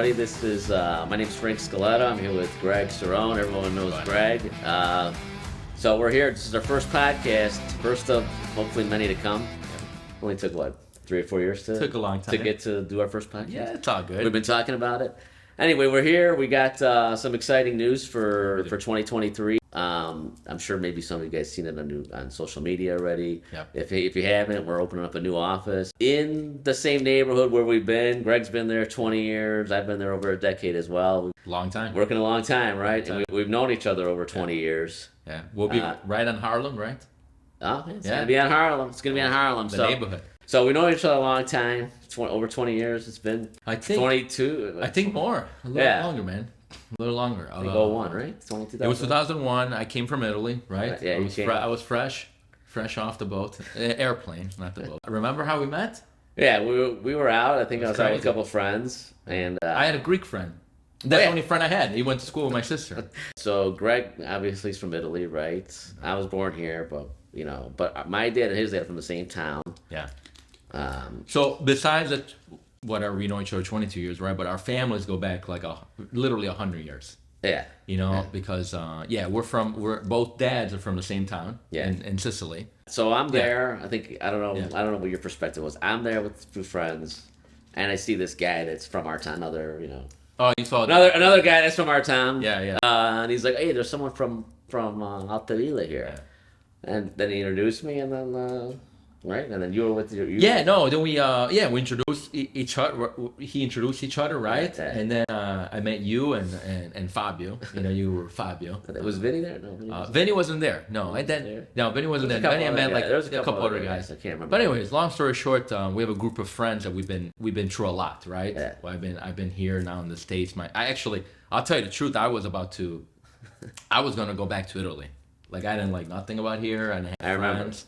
everybody. This is my name's Frank Scaletta. I'm here with Greg Cirone. Everyone knows Greg. So we're here. This is our first podcast, first of hopefully many to come. Only took what, 3 or 4 years to took a long time to get to do our first podcast. Yeah, it's all good. We've been talking about it. Anyway, we're here. We got some exciting news for 2023. I'm sure maybe some of you guys seen it on social media already. Yep. If you haven't, we're opening up a new office in the same neighborhood where we've been. Greg's been there 20 years. I've been there over a decade as well. Long time. Working a long time, right? And we've known each other over 20 years. Yeah, we'll be right on Harlem, right? Oh, it's gonna be on Harlem. It's gonna be on Harlem. The neighborhood. So we know each other a long time. Over 20 years. It's been. I think 22. I think more. A little longer, man. A little longer. I think 01, right? 2000. It was 2001. I came from Italy, right? Yeah, I was fresh off the boat, airplane, not the boat. Remember how we met? Yeah, we were out. I think I was out with a crazy. couple of friends, and I had a Greek friend. That's the only friend I had. He went to school with my sister. So Greg obviously is from Italy, right? I was born here, but my dad and his dad are from the same town. Yeah. So besides that, whatever, we know each other 22 years, right? But our families go back like literally 100 years. Yeah. Because we're both dads are from the same town. Yeah. In Sicily. So I'm there. I don't know what your perspective was. I'm there with 2 friends, and I see this guy that's from our town. Oh, you saw another guy that's from our town. Yeah. And he's like, "Hey, there's someone from Altavilla here," and then he introduced me, and then. Right, and then you were with your. Then we introduced each other. He introduced each other, right? Yeah. And then I met you and Fabio. You were Fabio. Was Vinny there? No, Vinny wasn't there. No, Vinny wasn't there. Vinny, I met there was a couple other guys. I can't remember. But anyways, long story short, we have a group of friends that we've been through a lot, right? Yeah. Well, I've been here now in the States. I'll tell you the truth. I was gonna go back to Italy. Like I didn't like nothing about here, and I remember. friends.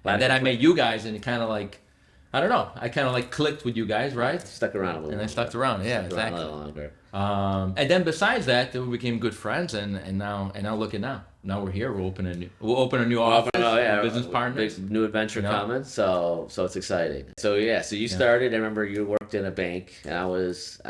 And then I met you guys, and it kind of like, I don't know, I kind of like clicked with you guys, right? Stuck around a little. And I stuck around, yeah, exactly. A little longer. And then besides that, then we became good friends, and now look at now. Now we're here. We'll open a new office. Business partners. Big new adventure coming. So it's exciting. So you started. I remember you worked in a bank, and I was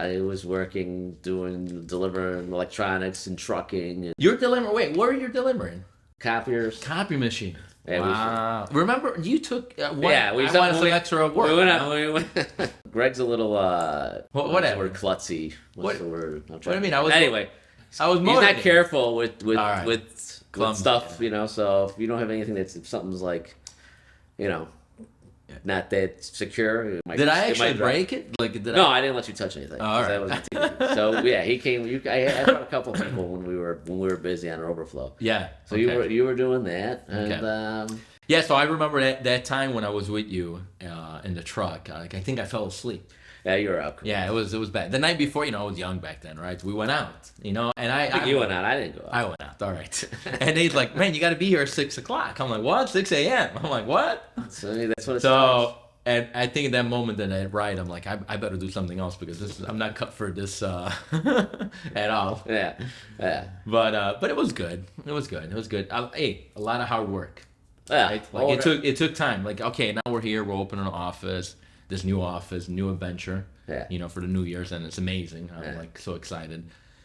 working delivering electronics and trucking. And You're delivering. Wait, what are you delivering? Copiers. Copy machine. Yeah, wow. Remember, you took one. we wanted some extra work. We went Greg's a little whatever. Word klutzy. What's the word? What do you mean? I was he's not careful with stuff, Yeah. So if you don't have anything if something's like, not that secure. Did I actually break it? No, I didn't let you touch anything. Oh, all right. That wasn't easy. So he came. I brought a couple people when we were busy on our overflow. Yeah. So you were doing that, and so I remember that time when I was with you in the truck. I think I fell asleep. Yeah, you were out. Yeah, it was bad. The night before, I was young back then, right? We went out, and I think you went out. I didn't go out. I went out. All right. And he's like, "Man, you got to be here at 6:00." I'm like, "What? 6 a.m.?" I'm like, "What?" So that's what it's. So, and I think at that moment that I'm like, I better do something else because I'm not cut for this at all. Yeah. But it was good. It was good. A lot of hard work. Yeah. Right? Like it took time. Like, okay, now we're here. We're opening an office. This new office, new adventure. Yeah. For the New Year's, and it's amazing. I'm like so excited.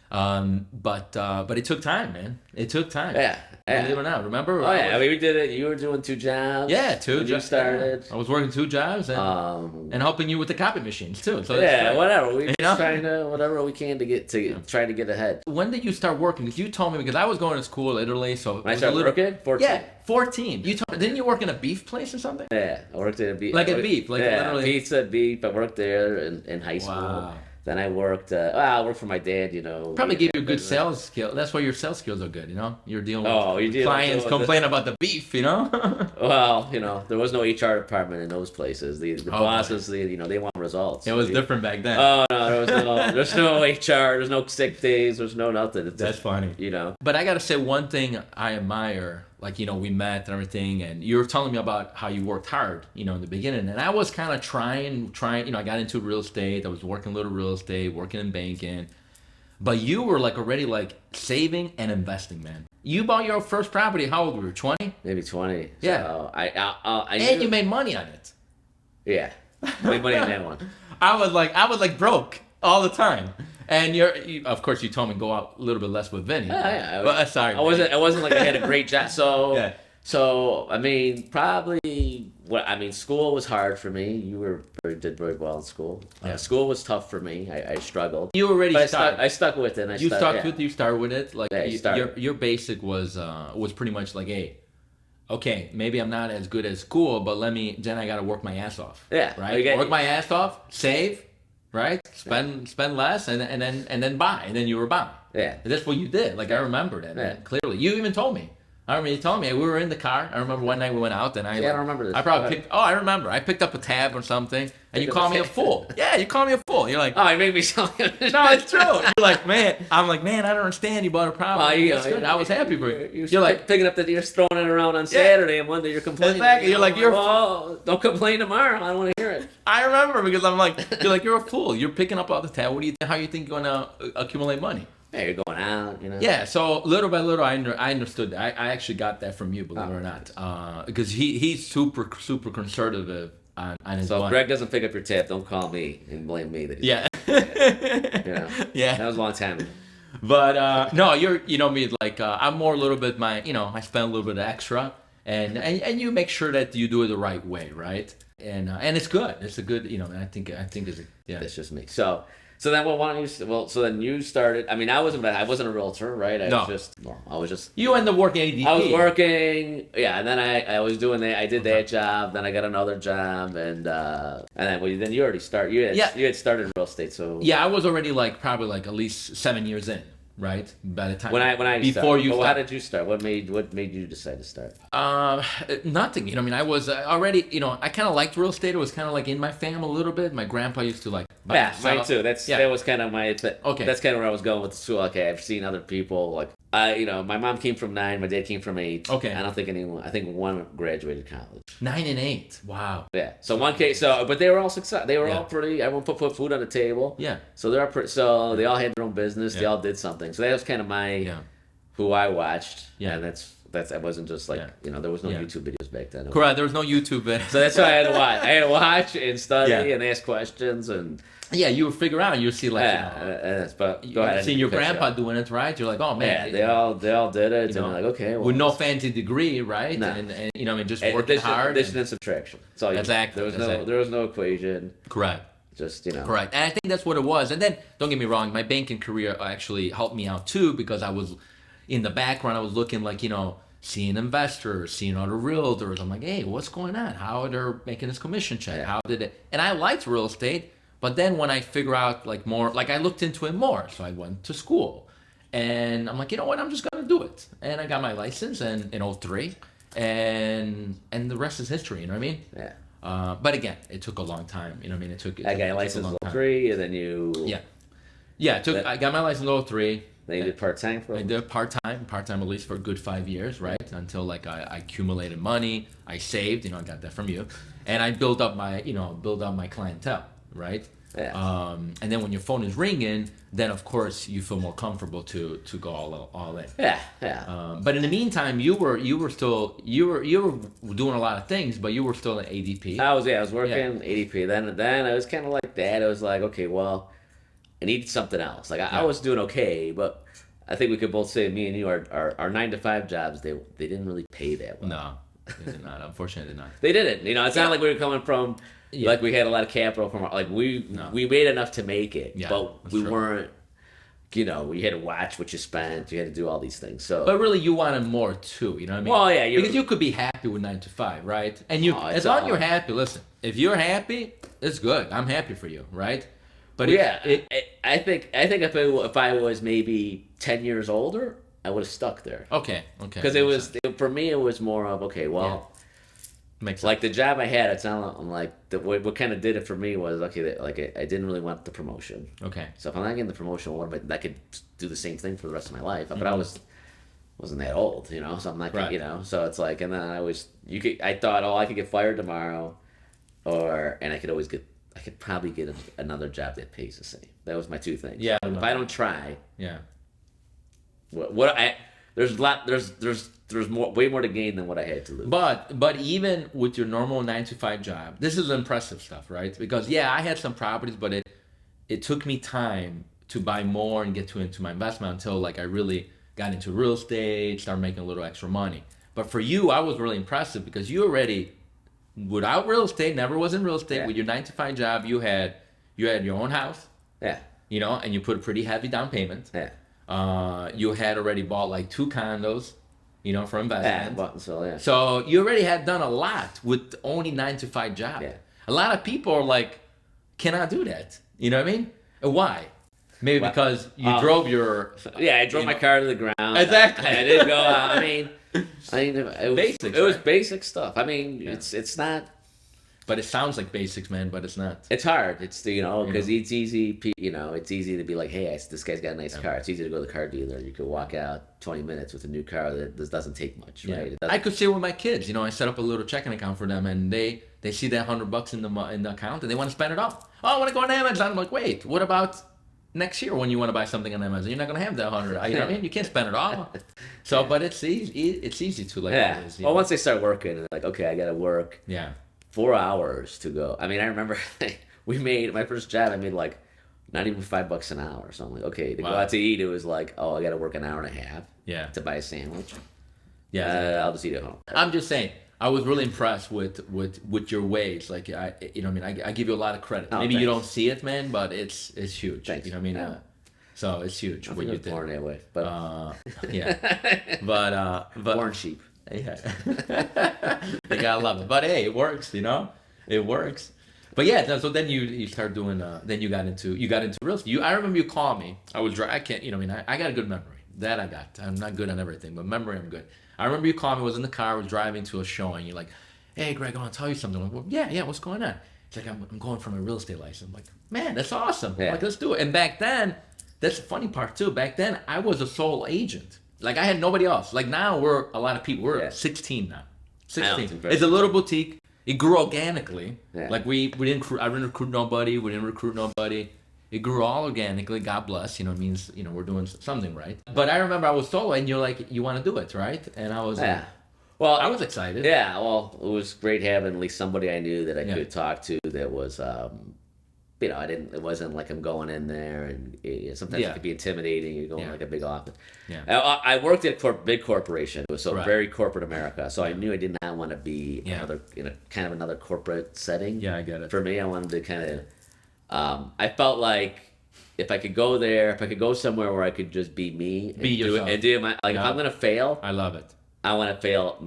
But it took time, man. It took time. Yeah. Believe it or not, remember? Oh yeah, we did it. You were doing 2 jobs. Yeah, 2 when jobs. You started. I was working 2 jobs and helping you with the copy machines too. So whatever. We just trying to whatever we can to try to get ahead. When did you start working? Because you told me I was going to school in Italy, so when I started working, 14. Yeah, 14. Didn't you work in a beef place or something? Yeah, I worked at a beef. Literally. Pizza, beef. I worked there in high school. Wow. Then I worked. I worked for my dad. Probably gave you a good sales skill. That's why your sales skills are good. You're dealing with clients with complain about the beef. Well, there was no HR department in those places. The bosses, they want results. It was different back then. Oh no, there's no HR. There's no sick days. There's no nothing. That's funny. But I gotta say one thing I admire. Like, we met and everything, and you were telling me about how you worked hard, in the beginning. And I was kind of trying, I got into real estate. I was working a little real estate, working in banking. But you were already saving and investing, man. You bought your first property. How old were you? 20? Maybe 20. Yeah. So you made money on it. Yeah. Made money on that one. I was broke. all the time. And of course, you told me go out a little bit less with Vinny. Yeah. Well, sorry. I wasn't like I had a great job. So, Yeah. so I mean, probably. School was hard for me. You did very well in school. Yeah. School was tough for me. I struggled. You already But started. I stuck with it. You started with it. Like Yeah, your basic was pretty much like, hey, okay, maybe I'm not as good at school, but then I got to work my ass off. Yeah. Right. Work my ass off. Save. Right. Spend less, and then buy, and then you were buying. Yeah. And that's what you did. Like I remember that man, clearly. You even told me. I remember you told me we were in the car. I remember one night we went out, and I don't remember this. I remember. I picked up a tab or something, and you called me a fool. Yeah, you called me a fool. You're like, oh, you made me sound. no, it's true. You're like, man. I'm like, man, I don't understand. You bought a problem. That's good. I was happy for you. You're like picking up that you're throwing it around on Saturday, and Monday you're complaining. Exactly. You're like, well, don't complain tomorrow. I don't want to hear it. I remember because I'm like, you're a fool. You're picking up all the tab. How you think you're gonna accumulate money? Yeah, you're going out, Yeah, so little by little, I understood that. I actually got that from you, believe it or not, because he's super conservative on his money. So if Greg doesn't pick up your tab, don't call me and blame me. That Yeah. Yeah. That was a long time ago. But no, you know me, like I'm more a little bit I spend a little bit extra, and you make sure that you do it the right way, right? And it's good. It's a good, I think it's That's just me. So then so then you started. I mean, I wasn't a realtor, right? I was just. You end up working ADP. I was working, yeah, and then I was doing that. I did that job. Then I got another job, and then you already started. You had started real estate, so yeah, I was already probably at least 7 years in, right? By the time when I before started. you. How did you start? What made you decide to start? Nothing. I was already. I kind of liked real estate. It was kind of in my family a little bit. My grandpa used to Yeah, mine too. That was kind of my. Okay. That's kind of where I was going with the school. Okay, I've seen other people my mom came from 9, my dad came from 8. Okay. I don't think anyone. I think one graduated college. 9 and 8. Wow. Yeah. So one case. But they were all successful. They were all pretty. Everyone put food on the table. Yeah. So they're pretty. So they all had their own business. They all did something. So that was kind of who I watched. Yeah. And that's. I wasn't just there was no YouTube videos back then. Correct. There was no YouTube videos. So that's why I had to watch. I had to watch and study and ask questions and. Yeah, you would figure out. You see but go ahead. Seeing your grandpa doing it, right? You're like, oh man. Yeah, they all did it, and they're like, okay, well, with no fancy degree, right? No. And just working hard. Addition and subtraction. That's all. Exactly. There was no equation. Correct. Just Correct. And I think that's what it was. And then don't get me wrong, my banking career actually helped me out too because I was in the background. I was looking seeing investors, seeing other realtors. I'm like, hey, what's going on? How are they making this commission check? How did it? And I liked real estate. But then when I figure out more, I looked into it more. So I went to school and I'm like, you know what? I'm just going to do it. And I got my license in 03 and the rest is history. You know what I mean? Yeah. But again, it took a long time. You know what I mean? I got a license in 03 and then you. Yeah. Yeah. I got my license in 03. Then you did part-time for. I did part-time at least for a good 5 years, right? Until I accumulated money. I saved, I got that from you. And I built up my clientele. Right. Yeah. And then when your phone is ringing, then of course you feel more comfortable to go all in. Yeah. Yeah. But in the meantime, you were doing a lot of things, but you were still at ADP. I was working ADP. Then I was kind of like that. I was like, okay, well, I need something else. I was doing okay, but I think we could both say, me and you, our 9 to 5 jobs, they didn't really pay that well. No, they did not. Unfortunately, they did not. They didn't. It's not like we were coming from. Yeah. We had a lot of capital from we made enough to make it, but we weren't. We had to watch what you spent. You had to do all these things. So, but really, you wanted more too. You know what I mean? Well, yeah, because you could be happy with 9 to 5, right? And as long as you're happy. Listen, if you're happy, it's good. I'm happy for you, right? But I think if I was maybe 10 years older, I would have stuck there. Okay. Because for me, it was more of makes sense. The job I had, it's not what kind of did it for me was I didn't really want the promotion. Okay. So if I'm not getting the promotion, I could do the same thing for the rest of my life. But I wasn't that old, So I'm not, So it's and then I thought, I could get fired tomorrow, and I could probably get another job that pays the same. That was my two things. Yeah. If I don't try. Yeah. There's way more to gain than what I had to lose. But even with your normal 9 to 5 job, this is impressive stuff, right? Because I had some properties, but it took me time to buy more and get into my investment until like I really got into real estate, started making a little extra money. But for you, I was really impressive because you already, without real estate, never was in real estate. Yeah. With your 9 to 5 job, you had your own house, Yeah. you know, and you put a pretty heavy down payment. Yeah. You had already bought like 2 condos, you know, for Yeah. investment. But, so yeah. So you already had done a lot with only 9 to 5 job. Yeah. A lot of people are like, cannot do that. You know what I mean? And why? Maybe Well, because you drove your Yeah, I drove my car to the ground. Exactly. I didn't go out. I mean, it was, Basics, it was right? basic stuff. I mean, it's not. But it sounds like basics, man, but it's not. It's hard. It's because You it's easy. It's easy to be like, hey, this guy's got a nice car. It's easy to go to the car dealer. You could walk out 20 minutes with a new car that this doesn't take much, Yeah. right? It I could see it with my kids. You know, I set up a little checking account for them, and they see that $100 in the account, and they want to spend it all. Oh, I want to go on Amazon. I'm like, wait, what about next year when you want to buy something on Amazon? You're not going to have that 100. You know what I mean? You can't spend it all. So, but it's easy. It's easy to like. Yeah. Always, Well, once they start working, they're like, okay, I got to work yeah. 4 hours to go. I mean, I remember we made my first job. I made like not even $5 an hour. So I'm like, okay, to go Wow. out to eat, it was like, oh, I got to work an hour and a half Yeah. to buy a sandwich. Yeah. I'll just eat at home. I'm just saying, I was really impressed with your ways. Like I give you a lot of credit. Oh, Maybe you thanks. don't see it, man, but it's huge. Thanks. You know what I mean? Yeah. So it's huge what you did. Born that way, but Yeah. but born sheep. yeah. They gotta love it. But hey, it works. You know, it works. But yeah, so then you start doing. Then you got into real estate. I remember you called me. I can't. You know, what I mean, I got a good memory. That I got. I'm not good on everything, but memory I'm good. I remember you called me. I was in the car. I was driving to a showing. You're like, "Hey, Greg, I want to tell you something." I'm like, well, yeah. What's going on? It's like I'm going for my real estate license. I'm like, man, that's awesome. Yeah. Like, let's do it. And back then, that's the funny part too. Back then, I was a sole agent. Like I had nobody else. Like now, we're a lot of people. We're Yeah. 16 now. It's 16. impressive. It's a little boutique. It grew organically. Yeah. Like we didn't. I didn't recruit nobody. We didn't recruit nobody. It grew all organically. God bless. You know, it means we're doing something right. But I remember I was solo, and you're like, you want to do it, right? And I was Yeah. Well, I was excited. Yeah, well, it was great having at least somebody I knew that I Yeah. could talk to that was, it wasn't like I'm going in there and sometimes Yeah. it could be intimidating. You're going Yeah. like a big office. Yeah. I worked at a big corporation. It was so Right. very corporate America. So I knew I did not want to be Yeah. another corporate setting. Yeah, I get it. For me, I wanted to kind of, I felt like if I could go there, if I could go somewhere where I could just be me and Be do yourself. it and do my, like Yeah. if I'm going to fail, I love it. I want to fail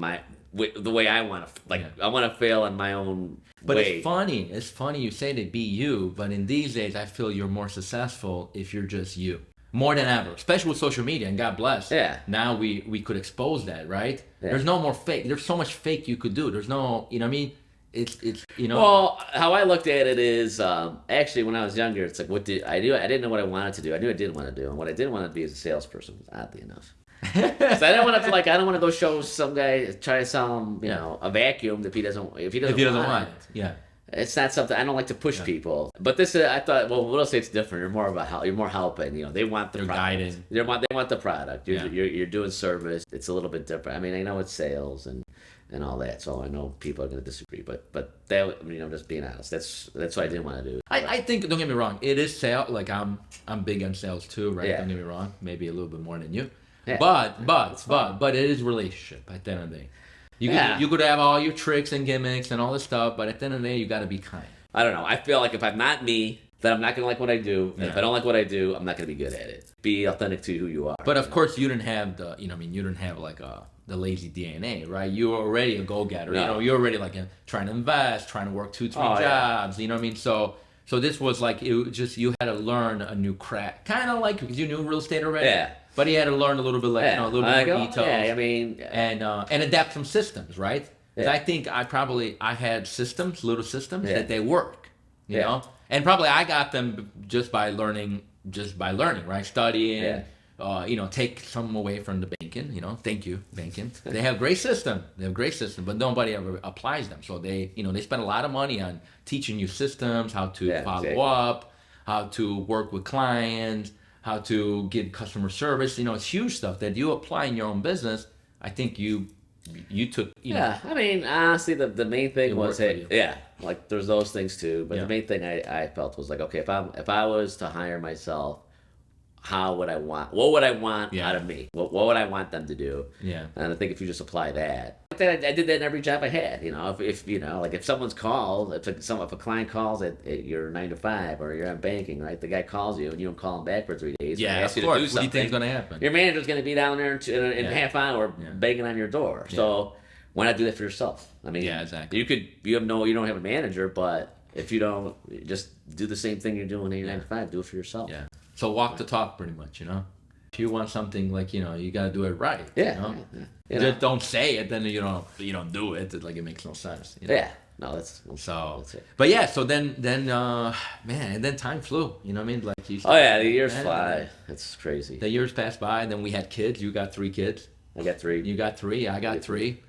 the way I want to. Like Yeah. I want to fail in my own But way. it's funny. It's funny you say to be you, but in these days, I feel you're more successful if you're just you. More than ever, especially with social media, and God bless. Yeah. Now we could expose that, right? Yeah. There's no more fake. There's so much fake you could do. There's no, you know what I mean? It's Well, how I looked at it is actually when I was younger, it's like what did I do? I didn't know what I wanted to do. I knew I didn't want to do, and what I didn't want to be is a salesperson. Oddly enough. So I don't want to I don't want to go show some guy try to sell him a vacuum if he doesn't if he doesn't want it. Yeah. It's not something I don't like to push people. But this I thought, well, real estate's different. You're more about help. You're more helping. They want the You're product. guiding. They want the product. Yeah. You're doing service. It's a little bit different. I mean, I know it's sales and all that, so I know people are going to disagree. But that just being honest, that's what I didn't want to do. I think, don't get me wrong, it is sales. Like I'm big on sales too, right? Yeah. Don't get me wrong, maybe a little bit more than you. Yeah. But it is relationship at the end of the day. You could have all your tricks and gimmicks and all this stuff, but at the end of the day, you got to be kind. I don't know. I feel like if I'm not me, then I'm not going to like what I do. And if I don't like what I do, I'm not going to be good at it. Be authentic to who you are. But of course, you didn't have you didn't have like the lazy DNA, right? You were already a go-getter. No. You're already like trying to invest, trying to work 2-3 jobs. You know what I mean? So this was like it was just you had to learn a new craft, kind of like because you knew real estate already. Yeah. But he had to learn a little bit a little bit more details. Yeah, I mean, and adapt some systems, right? 'Cause Yeah. I think I had little systems Yeah. that they work, you Yeah. know, and probably I got them just by learning, right? Studying, take some away from the banking, thank you, banking. They have great system, but nobody ever applies them. So they spend a lot of money on teaching you systems, how to follow up, how to work with clients, how to give customer service. It's huge stuff that you apply in your own business. I think you took. I mean, honestly, the main thing It was, worked for you. like there's those things too. But Yeah. the main thing I felt was like, okay, if I was to hire myself, how would I want? What would I want Yeah. out of me? What would I want them to do? Yeah. And I think if you just apply that, I did that in every job I had. You know, if you know, like if someone's called, if a client calls at your 9 to 5 or you're on banking, right? The guy calls you and you don't call him back for 3 days. Yeah, and of asks you course. to do What do you think is something. going to happen? Your manager's going to be down there in Yeah. half hour Yeah. banging on your door. So why not do that for yourself? I mean, Yeah, exactly. You don't have a manager, but if you don't, just do the same thing you're doing in your 9 to 5. Do it for yourself. Yeah. So walk the talk, pretty much. If you want something, like, you got to do it right. Yeah. You know? Yeah. You know? Just don't say it, then you don't do it. Like, it makes no sense. Yeah. No, that's it. But yeah, so then man, and then time flew. You know what I mean? Like, Oh yeah, the years fly. It's crazy. The years passed by, and then we had kids. You got 3 kids. I got 3. You got 3. I got 3.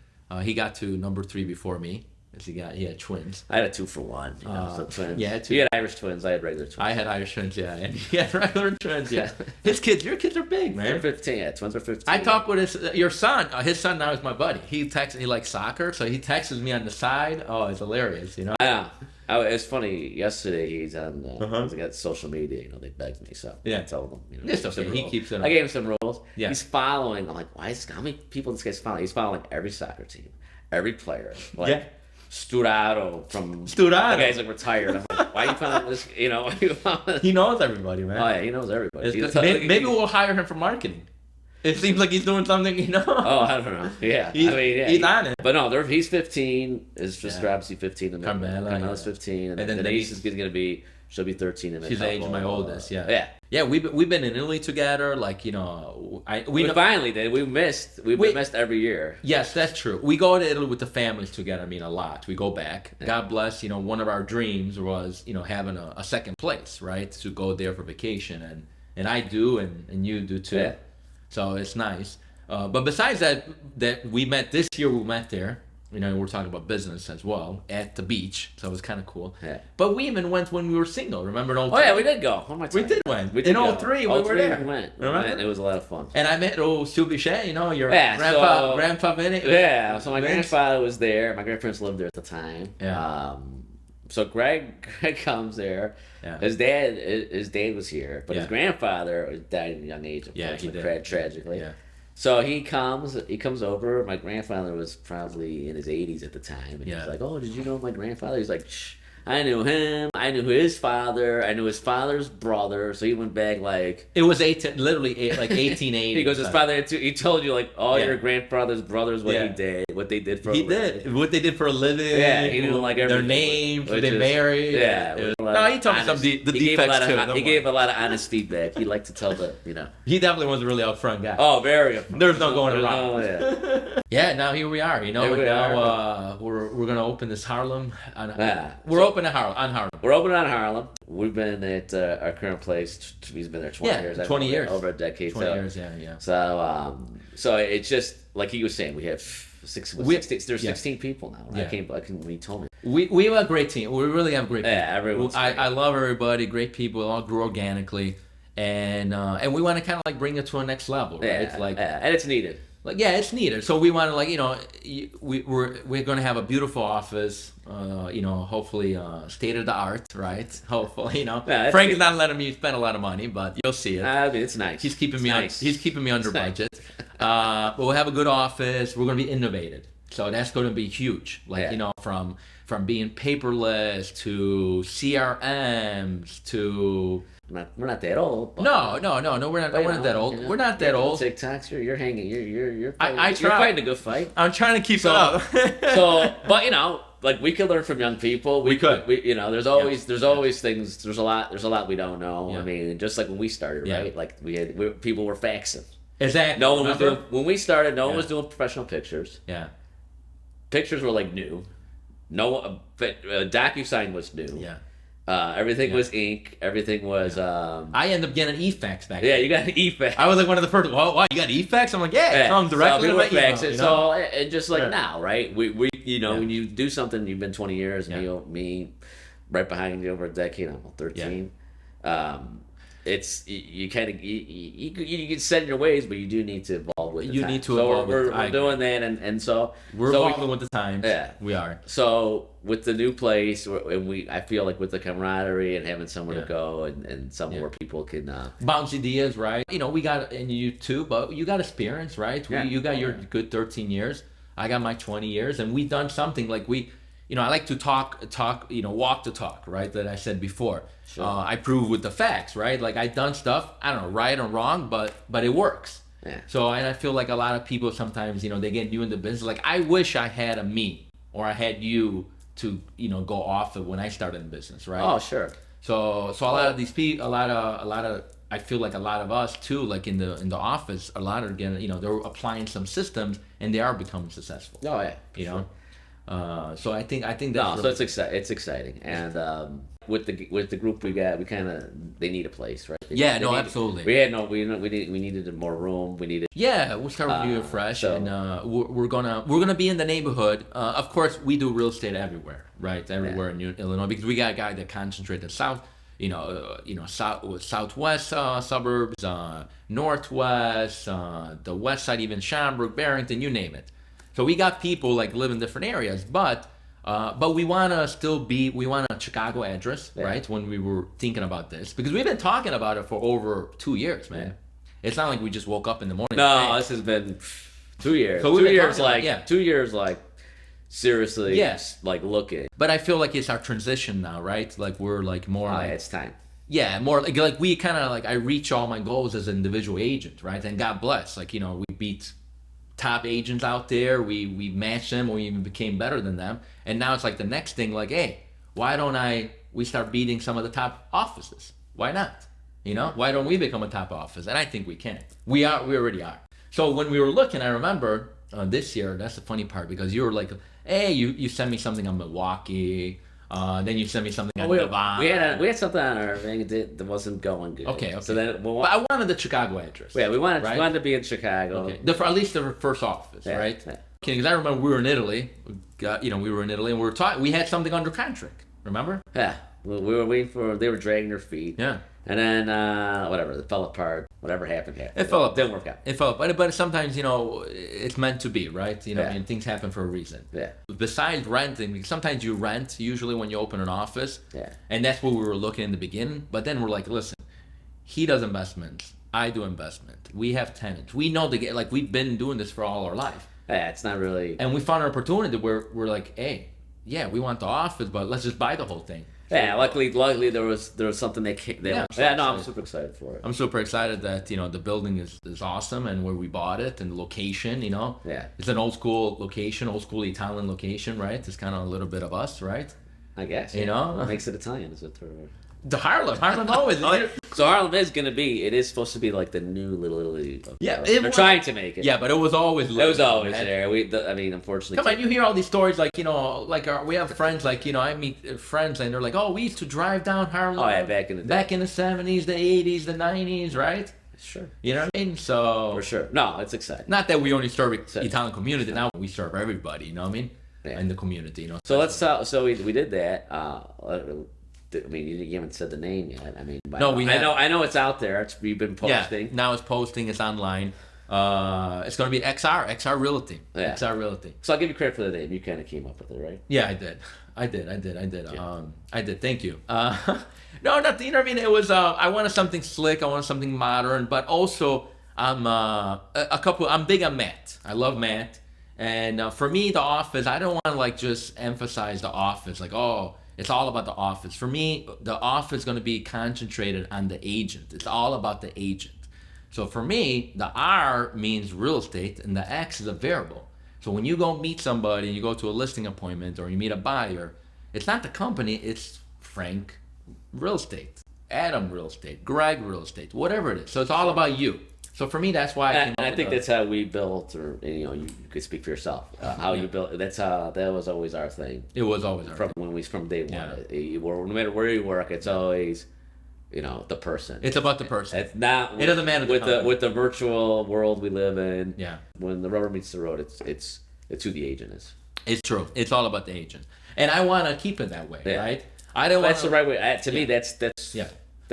He got to number 3 before me, because he had twins. I had a 2 for 1. So twins. yeah, 2. You had Irish twins. I had regular twins. I had Irish twins, yeah, and he had regular twins, yeah. Your kids are big, They're man. 15. Yeah, twins are 15. I talk with your son. His son now is my buddy. He likes soccer, so he texts me on the side. Oh, it's hilarious, I know. It's funny. Yesterday he's on. He's got social media. They begged me, so Yeah. I told him. It's some okay. He rules. keeps it up. I gave him some rules. Yeah. He's following. I'm like, how many people this guy's following? He's following every soccer team, every player. Like, Yeah. Studado from. Studado. The guy's like retired. I'm like, why are you following this? Why are you following? He knows everybody, man. Oh yeah, he knows everybody. It's good. Maybe we'll hire him for marketing. It seems like he's doing something, Oh, I don't know. Yeah, He's on it. But no, he's 15. His sister obviously 15. And Carmela's yeah. 15, And then Denise is gonna be. She'll be 13 in a She's the age of couple, my oldest, yeah. Yeah. Yeah, we've been in Italy together, like, We finally did. We missed every year. Yes, that's true. We go to Italy with the families together, a lot. We go back. Yeah. God bless, one of our dreams was, having a second place, right? To go there for vacation. And I do, and you do too. Yeah. So it's nice. But besides that we met this year, we met there. We're talking about business as well at the beach, so it was kind of cool. Yeah. But we even went when we were single. Remember in 03? Oh yeah, we did go. We did went. In 03, we were there. We went. Remember? It was a lot of fun. And I met Subisha, your grandpa Vinny. Yeah, so my grandfather was there. My grandparents lived there at the time. Yeah. So Greg comes there. Yeah. His dad was here, but his grandfather died at a young age. Yeah, he did. Tragically. Yeah. So he comes over. My grandfather was probably in his 80s at the time, and he's like, "Oh, did you know my grandfather?" He's like, "Shh, I knew him. I knew his father. I knew his father's brother." So he went back like it was 1880. He goes, his father. He told you like all Yeah. your grandfather's brothers what what they did for. He did what they did for a living. Yeah, he knew like their everything. names, who they married. Yeah. No, he told me some the defects too. He gave a lot of honest feedback. He liked to tell He definitely was a really upfront guy. Oh, very. There's no going around. Oh yeah. Yeah, now here we are. We're gonna open this Harlem. We're open on Harlem. We're open on Harlem. We've been at our current place. He's been there 20 years. 20 years. Over a decade. 20 years. Yeah. So it's just like he was saying. We have 16 people now. Yeah. I can't when he told me. We have a great team. We really have great people. Yeah, everyone's great. I love everybody. Great people. All grew organically, and we want to kind of like bring it to a next level, right? Yeah, and it's needed. It's needed. So we want to we're going to have a beautiful office, hopefully state of the art, right? Hopefully, Frank is not letting me spend a lot of money, but you'll see it. I mean, it's nice. He's keeping He's keeping me under budget. Nice. But we'll have a good office. We're going to be innovative. So that's going to be huge. From being paperless to CRMs to. We're not that old. But No, we're not that old. We're not that old. TikToks, you're hanging. You're I you're fighting a good fight. I'm trying to keep it up. But we could learn from young people. We could. There's always things. There's a lot we don't know. Yeah. I mean, just like when we started, right? Like people were faxing. Exactly. No one was doing when we started. No one was doing professional pictures. Yeah. Pictures were like new. DocuSign was new. Yeah. Everything was ink. Everything was. I ended up getting an e-fax back. Yeah, you got an e-fax. I was like one of the first. Why you got e-fax? I'm like, it comes directly to my email. So and just like now, right? We when you do something, you've been 20 years. Me, right behind you over a decade. I'm 13. you kind of you can set your ways, but you do need to evolve with the You time. need to so evolve with- we're doing that, and so We're so evolving with the times. Yeah. We are. So with the new place, and I feel like with the camaraderie and having somewhere Yeah. to go and somewhere where people can Bounce ideas, right? You know, we got, and you too, but you got experience, right? Yeah. You got your good 13 years. I got my 20 years, and we done something like I like to talk, walk the talk, right? That I said before. Sure. I prove with the facts, right? Like I done stuff, I don't know, right or wrong, but it works. Yeah. So, and I feel like a lot of people sometimes, they get new in the business. Like I wish I had a me, or I had you to, go off of when I started in business, right? Oh, sure. So a lot of these people, a lot of, I feel like a lot of us too, like in the office, a lot of again, they're applying some systems and they are becoming successful. Oh yeah. You know, so I think that's No, so really, it's exciting, and with the group we got, they need a place, right? Yeah, They no, need- absolutely. we needed more room. We needed. yeah, we'll start with you fresh, so- and we're gonna be in the neighborhood. Of course, we do real estate everywhere, right? Everywhere in Illinois, because we got a guy that concentrates south. Southwest suburbs, northwest, the west side, even Schaumburg, Barrington, you name it. So we got people like live in different areas, but we want a Chicago address, Yeah. right? When we were thinking about this, because we've been talking about it for over 2 years, man. Yeah. It's not like we just woke up in the morning. No, Hey. this has been 2 years. So we've 2 been years, talking about- yeah. 2 years, seriously. Yes. Looking. But I feel like it's our transition now, right? Like we're like more Oh, like. yeah, it's time. Yeah, more like we kind of like I reach all my goals as an individual agent, right? And God bless, we beat top agents out there. We matched them, or we even became better than them. And now it's like the next thing, like, hey, why don't we start beating some of the top offices? Why not? Why don't we become a top office? And I think we can. We already are. So when we were looking, I remember this year. That's the funny part, because you were like, hey, you sent me something on Milwaukee. Then you sent me something on Devon. We had something on our thing that wasn't going good. Okay. So then, But I wanted the Chicago address. we wanted right? to be in Chicago. Okay. At least the first office, Yeah, right? yeah. Okay, because I remember we were in Italy. We were in Italy and we were talking. We had something under contract. Remember? Yeah, we were waiting they were dragging their feet. Yeah. And then whatever, it fell apart. Whatever happened. It fell apart. Didn't work out. It felt, but sometimes it's meant to be, right? Yeah. Things happen for a reason. Yeah. Besides renting, because sometimes you rent usually when you open an office. Yeah. And that's what we were looking in the beginning. But then we're like, listen, he does investments. I do investment. We have tenants. We know we've been doing this for all our life. Yeah, it's not really. And we found an opportunity where we're like, hey, yeah, we want the office, but let's just buy the whole thing. Yeah, luckily there was something they came. Yeah, I'm super excited for it. I'm super excited that the building is awesome, and where we bought it and the location. Yeah. It's an old school location, old school Italian location, right? It's kind of a little bit of us, right? I guess. What makes it Italian, is it? The Harlem always. So Harlem it is supposed to be like the new Little Italy. Yeah, they're trying to make it. Yeah, but it was always. It was always man. there. Unfortunately. Come on, you hear all these stories we have friends I meet friends and they're like, oh, we used to drive down Harlem. Oh yeah, back in the day. Back in the 70s, the 80s, the 90s, right? Sure. You know what I mean? So For sure. No, it's exciting. not that we only serve Italian community. Now we serve everybody. You know what I mean? Yeah. In the community. So let's. So we did that. You haven't said the name yet. No, I know it's out there. We've been posting. Yeah, now it's posting. It's online. It's going to be XR Realty. Yeah. XR Realty. So I'll give you credit for the name. You kind of came up with it, right? Yeah, I did. Yeah. I did. Thank you. No, nothing. You know what I mean? It was. I wanted something slick. I wanted something modern, but also I'm I'm big on matte. I love matte, and for me, the office. I don't want to just emphasize the office. It's all about the office. For me, the office is going to be concentrated on the agent. It's all about the agent. So for me, the R means real estate, and the X is a variable. So when you go meet somebody, you go to a listing appointment, or you meet a buyer, it's not the company, it's Frank Real Estate, Adam Real Estate, Greg Real Estate, whatever it is. So it's all about you. So for me, that's why I think that's how we built, or you could speak for yourself. How you built. That was always our thing. It was always our thing. From day one. Yeah. No matter where you work, it's always, the person. It's about the person. It's not. It doesn't matter with the virtual world we live in. Yeah. When the rubber meets the road, it's who the agent is. It's true. It's all about the agent, and I want to keep it that way, Yeah. right? I don't. That's the right way. To me, that's Yeah.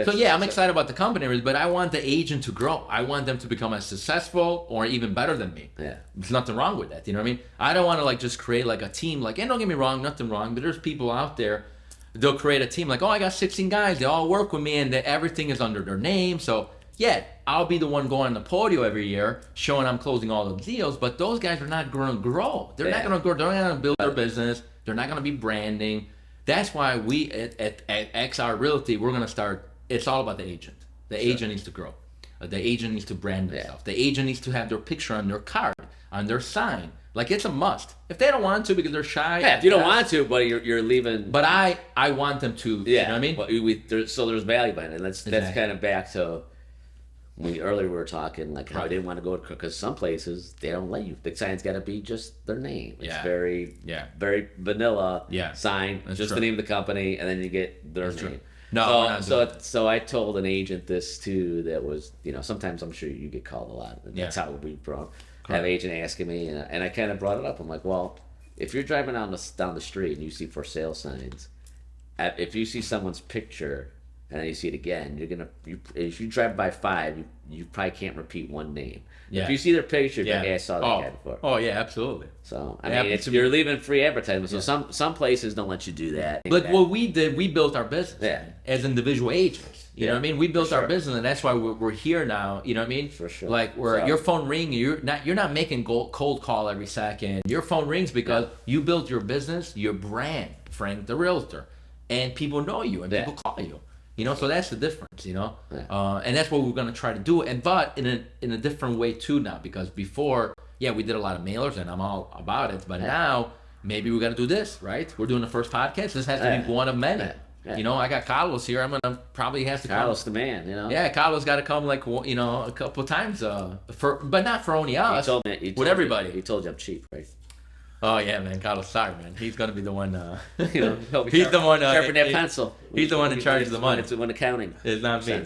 So yeah, I'm excited about the company, but I want the agent to grow. I want them to become as successful or even better than me. Yeah. There's nothing wrong with that. You know what I mean? I don't want to like just create like a team. Like, and don't get me wrong, nothing wrong. But there's people out there, they'll create a team like, oh, I got 16 guys. They all work with me, and everything is under their name. So yeah, I'll be the one going on the podium every year, showing I'm closing all the deals. But those guys are not going to grow. They're not going to grow. They're not going to build their business. They're not going to be branding. That's why we at XR Realty, we're going to start. It's all about the agent. The agent needs to grow. The agent needs to brand themselves. The agent needs to have their picture on their card, on their sign. Like, it's a must. If they don't want to because they're shy. Yeah, if you don't want to, but you're leaving. But I want them to. Yeah. You know what I mean? So there's value behind it. And that's kind of back to earlier we were talking, like how I didn't want to go because some places they don't let you. The sign's got to be just their name. It's very vanilla sign, That's just true. the name of the company, and then you get their name. True. No, we're not doing so I told an agent this too. That was, sometimes I'm sure you get called a lot. That's how we've grown. Have agent asking me, and I kind of brought it up. I'm like, well, if you're driving down the street and you see for sale signs, if you see someone's picture and then you see it again, if you drive by 5, you probably can't repeat one name. Yeah. If you see their picture, you're like, hey, I saw that guy before. Oh yeah, absolutely. So I mean, you're leaving free advertisement. So some places don't let you do that. Like what we did, we built our business as individual agents. You know what I mean? We built our business, and that's why we're here now. You know what I mean? For sure. Like your phone ring, you're not making cold call every second. Your phone rings because you built your business, your brand, Frank the Realtor, and people know you and people call you. So that's the difference. And that's what we're gonna try to do. But in a different way too now, because before, we did a lot of mailers, and I'm all about it. But now maybe we got to do this, right? We're doing the first podcast. This has to be one of many. I got Carlos here. I'm gonna probably have to Carlos come. the man, Yeah, Carlos got to come like a couple of times. But not for only us. He told me, with everybody. He told you I'm cheap, right? Oh yeah, man, Carlos, sorry, man. He's gonna be the one. He'll be he's the one. sharpen that pencil. He's the one in charge of the money. It's when accounting. It's not me.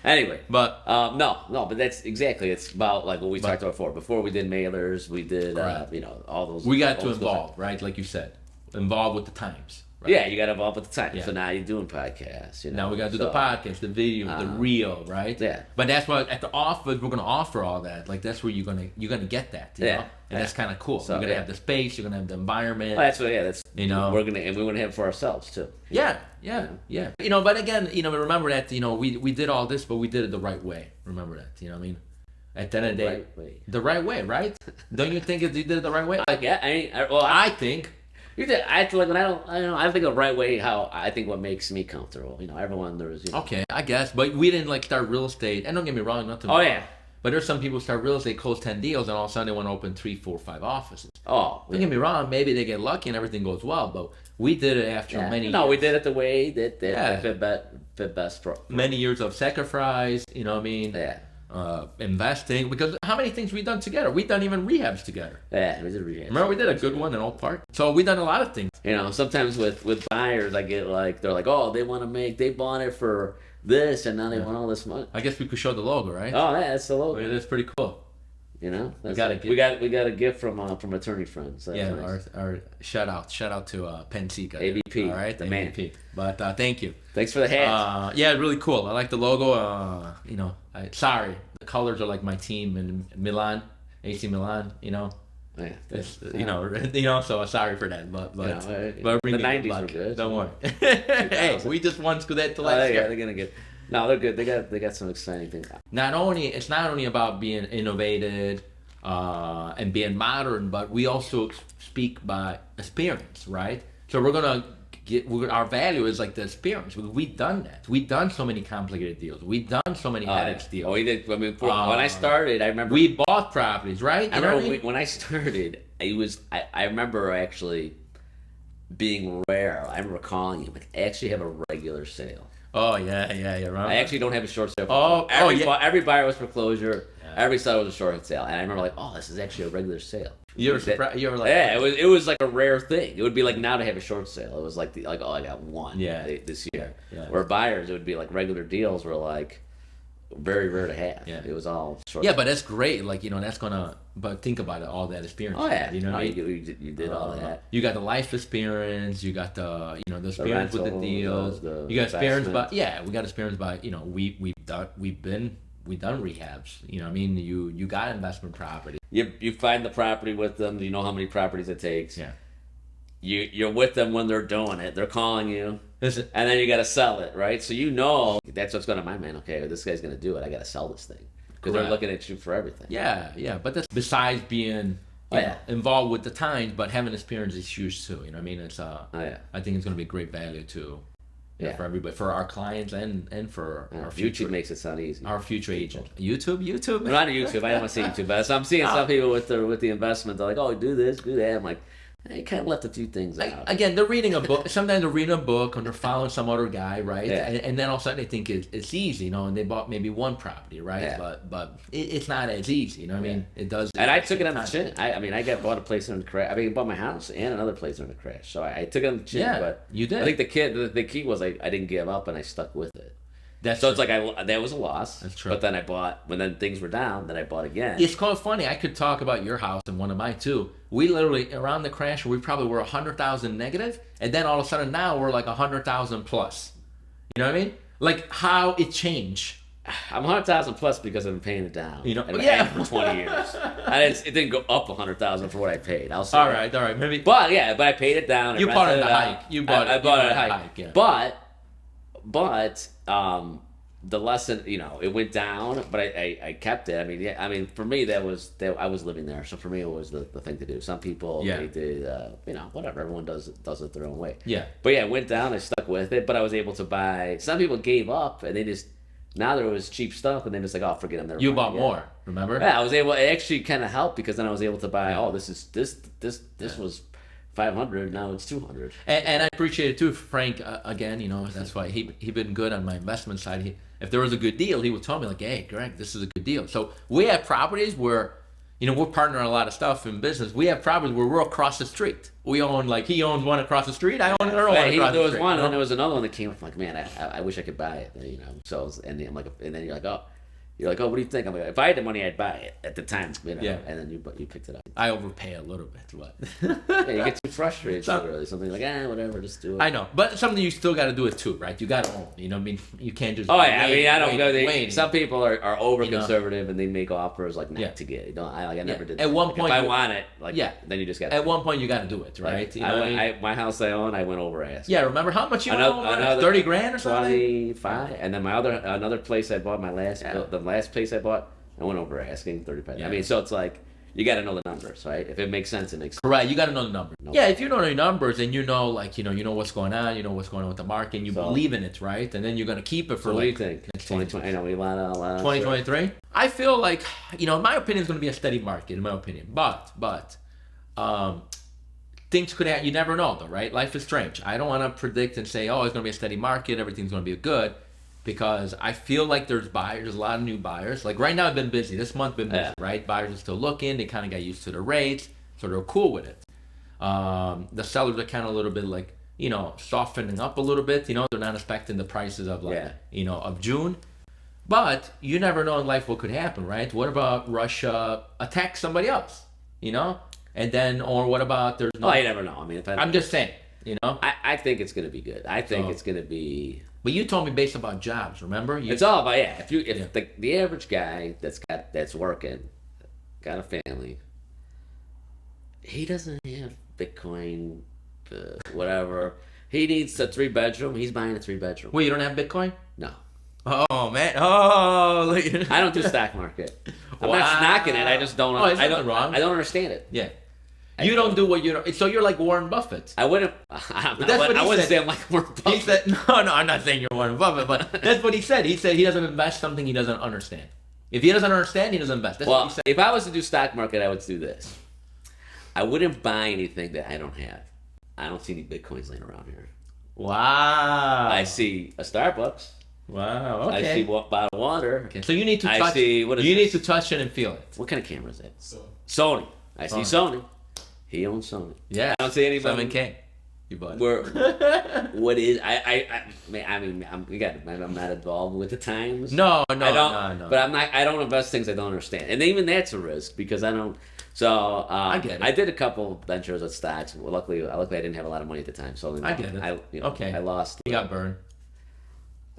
Anyway, but but that's exactly. It's about like what we talked about before. Before we did mailers, we did all those. We got to involve, right? Like you said, involve with the times. Right? Yeah, you got to involve with the time. Yeah. So now you're doing podcasts. Now we got to do the podcast, the video, the reel, right? Yeah. But that's what at the office we're gonna offer all that. Like that's where you're gonna get that. You know? And that's kind of cool. So, you're gonna have the space. You're gonna have the environment. Well, that's what. Yeah, that's we want to have it for ourselves too. Yeah. But again, remember that we did all this, but we did it the right way. Remember that. You know what I mean? At the end of the day, the right way, right? Don't you think you did it the right way? Like, I think. You did. I feel like I think the right way. How I think what makes me comfortable. Everyone there's. Okay, I guess, but we didn't like start real estate. And don't get me wrong, nothing. Oh yeah. But there's some people start real estate, close 10 deals, and all of a sudden they want to open 3, 4, 5 offices. Oh. Don't get me wrong, maybe they get lucky and everything goes well, but we did it after many years. No, we did it the way that fit best for many years of sacrifice. You know what I mean? Yeah. Investing, because how many things we done together? We done even rehabs together. Yeah, we did rehabs. Remember we did a good one in Oak Park. So we done a lot of things. Sometimes with buyers, I get like they're like, oh, they bought it for this, and now they want all this money. I guess we could show the logo, right? Oh yeah, that's the logo. That's pretty cool. We got a gift from attorney friends. That's nice. our shout out to Pensica, AVP, all right, the AVP. man. But thank you. Thanks for the hat. Really cool. I like the logo. Sorry, the colors are like my team in Milan, AC Milan. Yeah. So sorry for that, but the 90s were good. Don't worry. Hey, we just won Scaletta last year. They're gonna get. No, they're good. They got some exciting things. It's not only about being innovative and being modern, but we also speak by experience, right? So our value is like the experience. We've done that. We've done so many complicated deals. We've done so many headaches deals. Oh, we did. I mean, when I started, I remember we bought properties, right? When I started, it was. I remember actually being rare. I remember calling you, like, I actually have a regular sale. Oh yeah, right. I actually don't have a short sale. Every buyer was foreclosure. Yeah. Every seller was a short sale, and I remember like, oh, this is actually a regular sale. You were surprised. You were like, yeah, it was like a rare thing. It would be like now to have a short sale. It was like oh, I got one. This year. Yeah. Where buyers, it would be like regular deals were like, very rare to have. Yeah. It was all short. Yeah, but that's great. Like, that's gonna. But think about it, all that experience. Oh yeah, You know what I mean? You did all that. You got the life experience. You got the the experience with the rental, deals. the You got experience investment. we got experience by we've done rehabs. You know what I mean? You got investment property. You find the property with them. You know how many properties it takes. Yeah. You're with them when they're doing it. They're calling you, Listen, and then you got to sell it, right? So that's what's going to my mind. Okay, this guy's going to do it. I got to sell this thing because they're Correct. looking at you for everything. yeah. But that's besides being involved with the times, but having experience is huge too. You know what I mean? It's I think it's going to be a great value too. Yeah. For everybody, for our clients and for our future. YouTube makes it sound easy. Our future agent. YouTube. Well, not on YouTube. I don't want to see YouTube, but I'm seeing some people with the investment. They're like, oh, do this, do that. I'm like, you kind of left a few things out. Again, they're reading a book. Sometimes they're reading a book and they're following some other guy, right? Yeah. And then all of a sudden they think it's easy, and they bought maybe one property, right? Yeah. But it's not as easy, you know what I mean? It does. And I took it on the chin. I bought a place in the crash. Bought my house and another place in the crash. So I took it on the chin. Yeah, but you did. I think the key was I didn't give up and I stuck with it. That's so true. it's like that was a loss. That's true. But then when things were down, then I bought again. It's quite funny. I could talk about your house and one of mine too. We literally around the crash, we probably were 100,000 negative, and then all of a sudden now we're like 100,000 plus. You know what I mean? Like how it changed. I'm 100,000 plus because I've been paying it down. For 20 years. It didn't go up 100,000 for what I paid. I'll say. All right, maybe. But I paid it down. You bought it at the hike. You bought it at the hike. Yeah. But the lesson, it went down, but I kept it. For me, I was living there, so for me it was the thing to do. Some people, they did, whatever. Everyone does it their own way. Yeah. But it went down. I stuck with it, but I was able to buy. Some people gave up, and they just now there was cheap stuff, and they just like, oh, forget them. You bought more, remember? Yeah, I was able. It actually kind of helped because then I was able to buy. Oh, this was 500. Now it's 200. And I appreciate it too, Frank. Again, that's why he been good on my investment side. If there was a good deal, he would tell me like, "Hey, Greg, this is a good deal." So we have properties where, we're partnering a lot of stuff in business. We have properties where we're across the street. We own he owns one across the street. I own another one across the street. There was one, and then there was another one that came up. Like, man, I wish I could buy it. So and I'm like, and then you're like, oh. You're like, oh, what do you think? I'm like, if I had the money, I'd buy it at the time. Yeah. And then you picked it up. I overpay a little bit, but yeah, you get too frustrated. Something like, whatever, just do it. I know, but something you still got to do it too, right? You got to own. You know what I mean? You can't just. Oh yeah, I don't know. Some people are over conservative and they make offers like not to get. I never did. At one point, if I want it, then you just got. At one point, you got to do it, right? My house I own, I went over ask. Yeah, remember how much you went over? 30 grand or something. 25, and then another place I bought, the last place I bought, I went over asking 35. Yeah. So it's like you got to know the numbers, right? If it makes sense, it makes sense. Correct. You got to know the numbers. Yeah, if you know the numbers and you know what's going on, you know what's going on with the market, and you believe in it, right? And then you're gonna keep it for. So what do you think? 2020. I know we a lot of 2023. I feel like in my opinion, it's gonna be a steady market. In my opinion, but things could happen. You never know, though, right? Life is strange. I don't want to predict and say, oh, it's gonna be a steady market. Everything's gonna be good. Because I feel like there's a lot of new buyers. Like right now, I've been busy. This month, been busy, right? Buyers are still looking. They kind of got used to the rates, so they're cool with it. The sellers are kind of a little bit like, softening up a little bit. They're not expecting the prices of of June. But you never know in life what could happen, right? What about Russia attacks somebody else, And then, or what about there's no... Oh, you never know. I'm just saying, I think it's going to be good. I think it's going to be... But you told me based about jobs, remember? It's all about, If the average guy that's working, got a family, he doesn't have Bitcoin, whatever. He needs a 3-bedroom. He's buying a 3-bedroom. Well, you don't have Bitcoin? No. Oh man! Oh, I don't do stock market. I'm not knocking it. I just don't. Wrong. I don't understand it. Yeah. You don't do what you don't. So you're like Warren Buffett. I wouldn't. I wouldn't say I'm like Warren Buffett. He said, no, I'm not saying you're Warren Buffett, but that's what he said. He said he doesn't invest something he doesn't understand. If he doesn't understand, he doesn't invest. That's what he said. If I was to do stock market, I would do this. I wouldn't buy anything that I don't have. I don't see any Bitcoins laying around here. Wow. I see a Starbucks. Wow. Okay. I see a bottle of water. Okay. So you need to touch. Need to touch it and feel it. What kind of camera is that? Sony. I see Sony. He owns Sony. Yeah. I don't see anybody. 7K. You bought it. What is I'm not involved with the times. No. But I don't invest things I don't understand, and even that's a risk because I don't. So I get it. I did a couple ventures with stocks. Well, luckily I didn't have a lot of money at the time, so I get it. Okay. I lost. You got burned.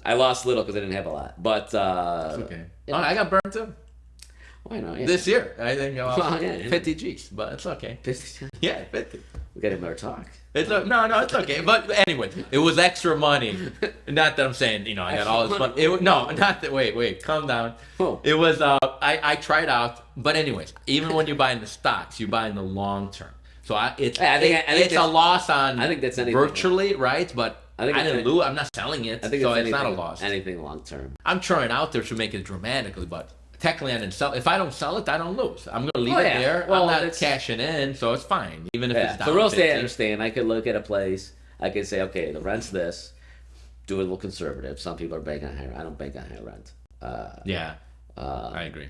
I lost little because I didn't have a lot, but It's okay. I got burned too. Why not? Yeah. This year, I think I lost Well, yeah. 50 G's, but it's okay. 50. Yeah, 50. We got another talk. No, it's okay. But anyway, it was extra money. Not that I'm saying, I got all this money. Not that. Wait, calm down. Oh. It was, I tried out. But anyways, even when you buy in the stocks, you buy in the long term. So it's a loss on I think that's anything. virtually, right? But I didn't lose. I'm not selling it, I think so it's it's not a loss. Anything long term. I'm trying out there to make it dramatically, but technically I didn't sell. If I don't sell it, I don't lose. I'm going to leave it there. Well, I'm not cashing in, so it's fine. Even if it's down for real estate, 50. I understand. I could look at a place. I could say, okay, the rent's this. Do it a little conservative. Some people are banking on higher. I don't bank on high rent. I agree.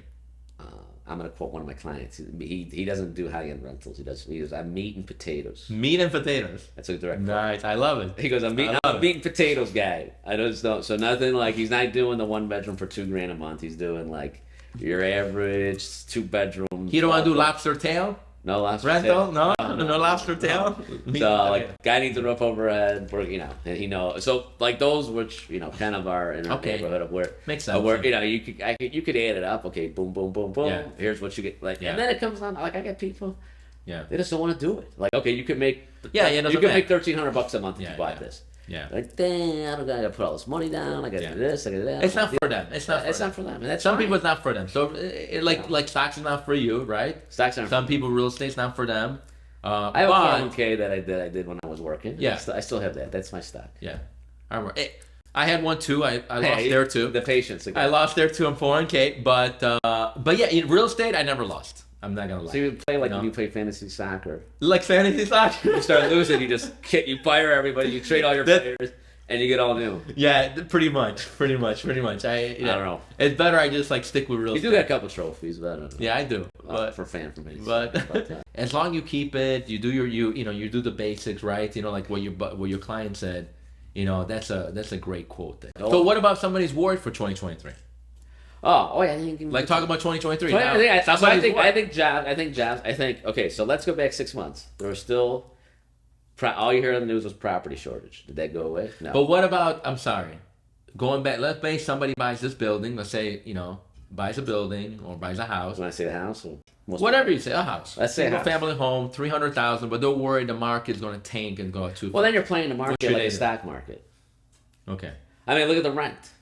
I'm going to quote one of my clients. He doesn't do high-end rentals. He goes, I'm meat and potatoes. Meat and potatoes. That's a direct quote. Nice. I love it. He goes, I'm meat and potatoes guy. I just don't. So nothing like he's not doing the one bedroom for $2,000 a month. He's doing like your average 2 bedroom. You don't want to do lobster tail? No lobster rental? tail. No lobster tail? So like guy needs a roof overhead, and he knows. So like those which kind of are in our neighborhood of where makes sense. Where you could add it up. Okay, boom, boom, boom, boom. Yeah. Here's what you get. Like and then it comes on. Like I got people. Yeah. They just don't want to do it. Like okay, you could make. You could make $1,300 a month if you bought this. Yeah. Like, dang, I gotta put all this money down. I gotta do this. I gotta do that. It's not for them. It's not for them. And that's some fine. people it's not for them. So like stocks is not for you, right? Stocks aren't. Some people real estate's not for them. I have a 401k that I did when I was working. Yeah. I still have that. That's my stock. Yeah. I had one too. I lost there too. The patience. Again. I lost there too on 401k, but yeah, in real estate I never lost. I'm not gonna lie. So you play like you play fantasy soccer. Like fantasy soccer. You start losing, you fire everybody, you trade all your players, and you get all new. Yeah, pretty much. I don't know. It's better I just like stick with real estate. You do got a couple trophies, but I don't know. Yeah, I do. But for fan from me. But as long you keep it, you do you do the basics right. Like what your client said. That's a great quote there. So what about somebody's worried for 2023? Oh yeah. Like talk about 2023. I think jobs. Okay, so let's go back 6 months. There was still all you hear on the news was property shortage. Did that go away? No. But what about? I'm sorry. Going back, let's say somebody buys this building. Let's say buys a building or buys a house. When I say a house, or whatever you say, a house. Let's say a family home, $300,000, but they're worried the market's going to tank and go to. Well, then you're playing the market like a stock market. Okay. I mean, look at the rent.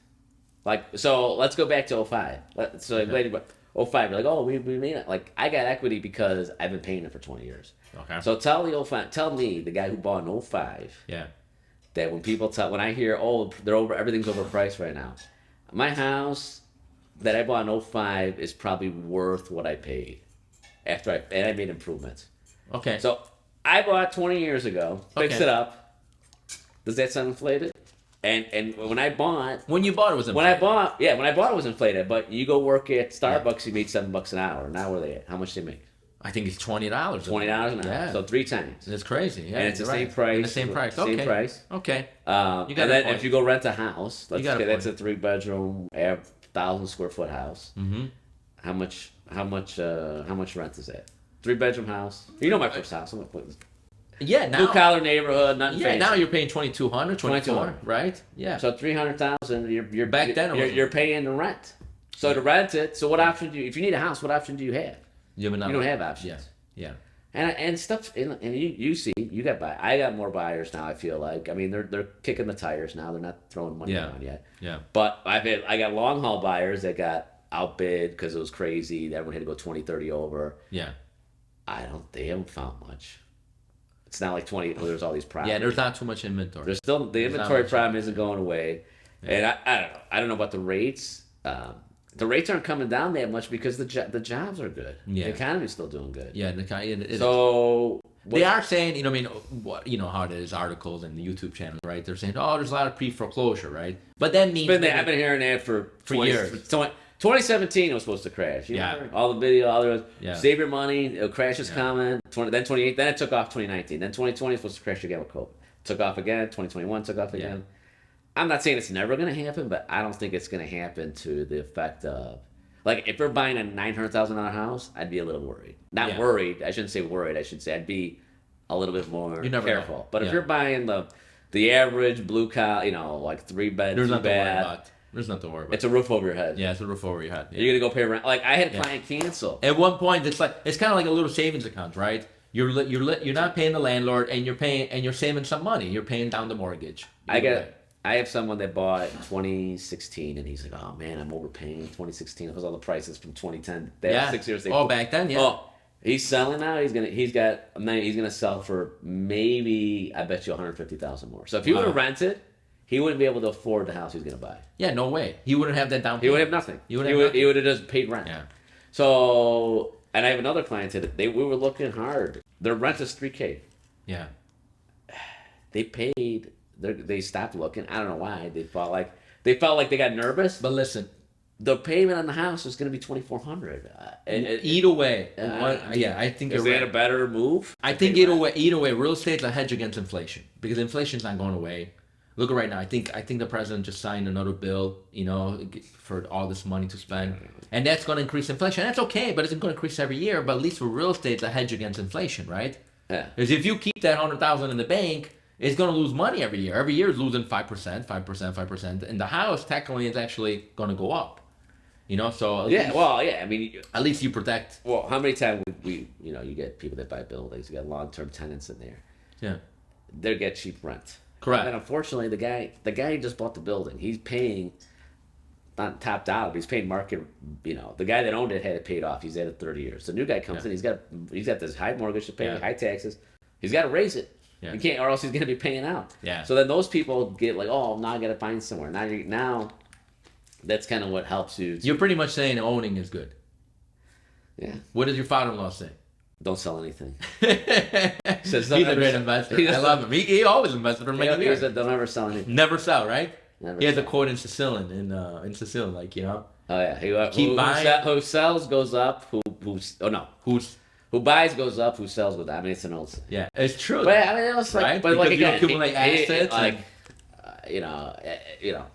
So let's go back to 05. So okay. 05, you're like, oh, we made it. Like, I got equity because I've been paying it for 20 years. Okay. So tell me, the guy who bought in 05, that when I hear, oh, everything's overpriced right now. My house that I bought in 05 is probably worth what I paid and I made improvements. Okay. So I bought 20 years ago, fixed it up. Does that sound inflated? And when you bought it was inflated. When I bought it was inflated. But you go work at Starbucks, you made $7 an hour. Now where are they at? How much do they make? I think it's $20. $20 an hour. Yeah. So 3 times. It's crazy. Yeah. And it's the same price. And the same price. Same price. Okay. And then if you go rent a house, that's a 3-bedroom, 1,000 square foot house. Mm-hmm. How much rent is that? 3-bedroom house. You know my first house. Yeah, now blue collar neighborhood, nothing fancy. Now you're paying $2,200, $2,400, right? Yeah. So $300,000. You're back then. You're paying the rent. So to rent it. So what option do you? If you need a house, what option do you have? You don't have options. Yeah. And stuff. And you see, I got more buyers now. I feel like. I mean, they're kicking the tires now. They're not throwing money around yet. Yeah. But I got long haul buyers that got outbid because it was crazy. Everyone had to go 20, 30 over. Yeah. They haven't found much. It's not like 20. There's all these problems. Yeah, there's not too much inventory. There's still the inventory problem isn't going away, and I don't know. I don't know about the rates. The rates aren't coming down that much because the jobs are good. Yeah. The economy's still doing good. Yeah, they are saying, how it is, articles and the YouTube channel, right? They're saying, oh, there's a lot of pre-foreclosure, right? But that means I've been hearing that for years. 2017 it was supposed to crash. Remember? All the video, save your money, crash is coming. Then 28, then it took off 2019. Then 2020 is supposed to crash again with COVID. took off again. 2021 took off again. I'm not saying it's never going to happen, but I don't think it's going to happen to the effect of, like, if you're buying a $900,000 house, I'd be a little worried. Not worried. I shouldn't say worried. I should say I'd be a little bit more careful. Know. But if you're buying the average blue collar, you know, like 3-bed, 2-bath, there's nothing to worry about. It's a roof over your head. Yeah, it's a roof over your head. Yeah. You're gonna go pay rent. Like I had a client cancel. At one point, it's kind of like a little savings account, right? You're not paying the landlord, and you're saving some money. You're paying down the mortgage. I have someone that bought 2016, and he's like, "Oh man, I'm overpaying 2016 because all the prices from 2010. They have 6 years. Back then, yeah. Oh, he's selling now. He's gonna sell for maybe I bet you 150,000 more. So if he would have rented, he wouldn't be able to afford the house he's gonna buy. Yeah, no way. He wouldn't have that down payment. He would have nothing. He would have just paid rent. Yeah. So, and I have another client that we were looking hard. Their rent is $3,000. Yeah. They paid. They stopped looking. I don't know why. They felt like they got nervous. But listen, the payment on the house was going to be $2,400. Either way, I think is that a better move? I think either way, real estate's a hedge against inflation because inflation's not going away. Look at right now. I think the president just signed another bill, you know, for all this money to spend, and that's going to increase inflation. That's okay, but it's going to increase every year. But at least for real estate, it's a hedge against inflation, right? Yeah. Because if you keep that $100,000 in the bank, it's going to lose money every year. Every year it's losing 5%, and the house technically is actually going to go up. You know, so I mean, at least you protect. Well, how many times you get people that buy buildings, you got long-term tenants in there. Yeah. They get cheap rent. Correct. And unfortunately, the guy who just bought the building, he's paying not top dollar, but he's paying market. You know, the guy that owned it had it paid off. He's had it 30 years. The new guy comes in, he's got this high mortgage to pay, high taxes. He's got to raise it. Yeah. You can't, or else he's going to be paying out. Yeah. So then those people get like, oh, now I got to find somewhere. Now, that's kind of what helps you. You're pretty much saying owning is good. Yeah. What does your father-in-law say? Don't sell anything. He's a great investor. I love him. He always invested for many years. Don't ever sell anything. Never sell, right? Never he has sell. a quote in Sicilian, like, you know. Oh yeah. Keep buying. Who sells goes up. Who buys goes up. Who sells goes down. I mean, it's an old saying. Yeah, it's true. But I mean, it's like, right? but because like again, you accumulate assets, you know.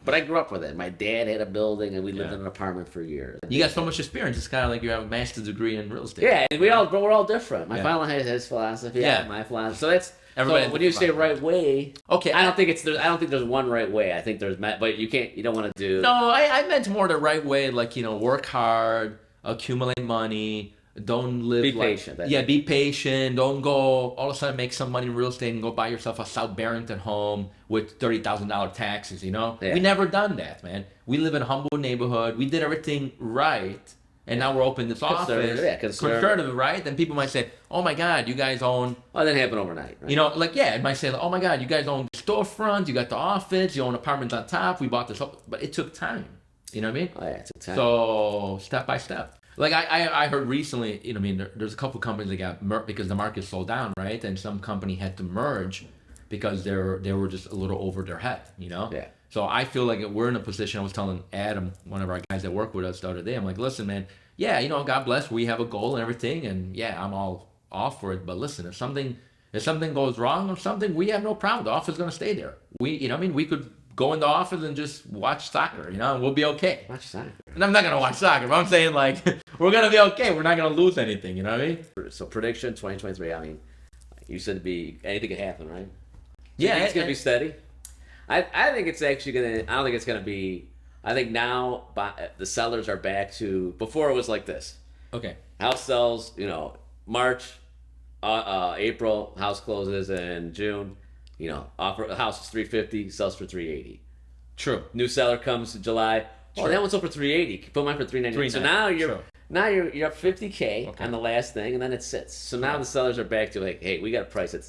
But I grew up with it. My dad had a building, and we lived in an apartment for years. You got so much experience. It's kind of like you have a master's degree in real estate. Yeah, and we're all different. My father has his philosophy. Yeah, my philosophy. So that's everybody. So when you say right way, okay, I don't think there's one right way. I think there's, but you don't want to do. No, I meant more the right way. Like, you know, work hard, accumulate money. Don't live. Be patient. Be patient. Don't go all of a sudden make some money in real estate and go buy yourself a South Barrington home with $30,000 taxes. You know, we never done that, man. We live in a humble neighborhood. We did everything right, and now we're opening this office. Conservative, right? Then people might say, "Oh my God, you guys own." Oh, that didn't happen overnight. Right? You know, like it might say, "Oh my God, you guys own the storefront. You got the office. You own apartments on top. We bought this," but it took time. You know what I mean? Oh yeah, it took time. So step by step. Like I heard recently, you know, I mean, there's a couple companies that got because the market slowed down, right? And some company had to merge because they were just a little over their head, you know? Yeah. So I feel like we're in a position. I was telling Adam, one of our guys that work with us the other day, I'm like, listen, man, yeah, you know, God bless, we have a goal and everything, and yeah, I'm all off for it. But listen, if something goes wrong or something, we have no problem. The office is gonna stay there. We could go in the office and just watch soccer, you know, and we'll be okay. Watch soccer. And I'm not going to watch soccer, but I'm saying, like, we're going to be okay. We're not going to lose anything, you know what I mean? So prediction, 2023, I mean, you said anything could happen, right? Yeah. It's going to be steady? I think it's actually going to, I don't think it's going to be, I think now the sellers are back to, before it was like this. Okay. House sells, you know, March, April, house closes in June. You know, offer a house is $350, sells for $380. True. New seller comes in July. Oh, that one's sold for $380. Put mine for $399. So now you're up $50K on the last thing, and then it sits. So now the sellers are back to like, hey, we got to price it.